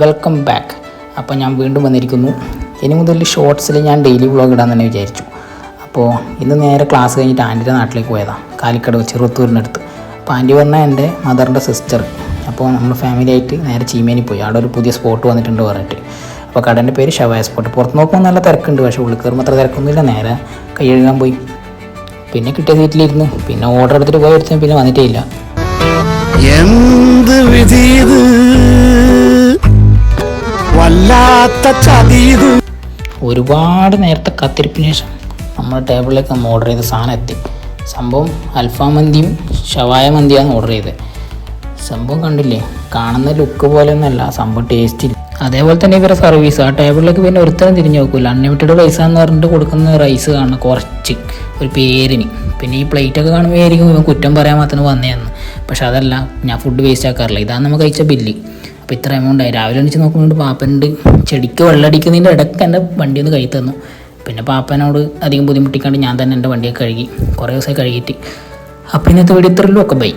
Welcome back. അപ്പോൾ ഞാൻ വീണ്ടും വന്നിരിക്കുന്നു. ഇനി മുതൽ ഷോർട്സിൽ ഞാൻ ഡെയിലി വ്ളോഗ് ഇടാൻ തന്നെ വിചാരിച്ചു. അപ്പോൾ ഇന്ന് നേരെ ക്ലാസ് കഴിഞ്ഞിട്ട് ആൻറ്റിയുടെ നാട്ടിലേക്ക് പോയതാണ്, കാലിക്കട് ചെറുത്തൂരിനടുത്ത്. അപ്പോൾ ആൻറ്റി പറഞ്ഞാൽ എൻ്റെ മദറിൻ്റെ സിസ്റ്റർ. അപ്പോൾ നമ്മൾ ഫാമിലി ആയിട്ട് നേരെ ചീമേനി പോയി. അവിടെ ഒരു പുതിയ സ്പോട്ട് വന്നിട്ടുണ്ട് പറഞ്ഞിട്ട്. അപ്പോൾ കടൻ്റെ പേര് ഷവായ സ്പോട്ട്. പുറത്ത് നോക്കുമ്പോൾ നല്ല തിരക്കുണ്ട്, പക്ഷേ ഉള്ളിൽ കയറുമ്പോൾ അത്ര തിരക്കൊന്നുമില്ല. നേരെ കൈ കഴുകാൻ പോയി. പിന്നെ കിട്ടിയ സീറ്റിലിരുന്ന് പിന്നെ ഓർഡർ എടുത്തിട്ട് പോയി എടുത്ത് പിന്നെ വന്നിട്ടേ ഇല്ല. എന്ത് വിധീത് വല്ലാത്ത ചതീത്. ഒരുപാട് നേരത്തെ കാത്തിരിപ്പിന് ശേഷം നമ്മുടെ ടേബിളിലേക്ക് നമ്മൾ ഓർഡർ ചെയ്ത സാധനം എത്തി. സംഭവം അൽഫാം മന്തിയും ഷവായ മന്തിയാണ് ഓർഡർ ചെയ്തത്. സംഭവം കണ്ടില്ലേ, കാണുന്ന ലുക്ക് പോലെ ഒന്നല്ല, സംഭവം ടേസ്റ്റ്. അതേപോലെ തന്നെ ഇവരുടെ സർവീസ്. ആ ടേബിളിലേക്ക് പിന്നെ ഒരുത്തരം തിരിഞ്ഞ് നോക്കില്ല. അൺലിമിറ്റഡ് പൈസ എന്ന് പറഞ്ഞിട്ട് കൊടുക്കുന്ന റൈസ് കാണണം കുറച്ച് ഒരു പേരിന്. പിന്നെ ഈ പ്ലേറ്റൊക്കെ കാണുമ്പോൾ ആയിരിക്കും ഇവൻ കുറ്റം പറയാൻ മാത്രം വന്നതെന്ന്. പക്ഷെ അതല്ല, ഞാൻ ഫുഡ് വേസ്റ്റ് ആക്കാറില്ല. ഇതാണ് നമ്മൾ കഴിച്ച ബില്ല്. അപ്പോൾ ഇത്ര എമൗണ്ട് ആയി. രാവിലെ എണീച്ച് നോക്കുന്നുണ്ട് പാപ്പനുണ്ട് ചെടിക്ക് വെള്ളമടിക്കുന്നതിൻ്റെ ഇടയ്ക്ക് എൻ്റെ വണ്ടി ഒന്ന് കഴുകി തന്നു. പിന്നെ പാപ്പനോട് അധികം ബുദ്ധിമുട്ടിക്കാണ്ട് ഞാൻ തന്നെ എൻ്റെ വണ്ടിയൊക്കെ കഴുകി കുറേ ദിവസമായി കഴുകിയിട്ട്. അപ്പോൾ ഇന്നത്തെ വീഡിയോ ഇത്രയുള്ളൂ. ഒക്കെ ബൈ.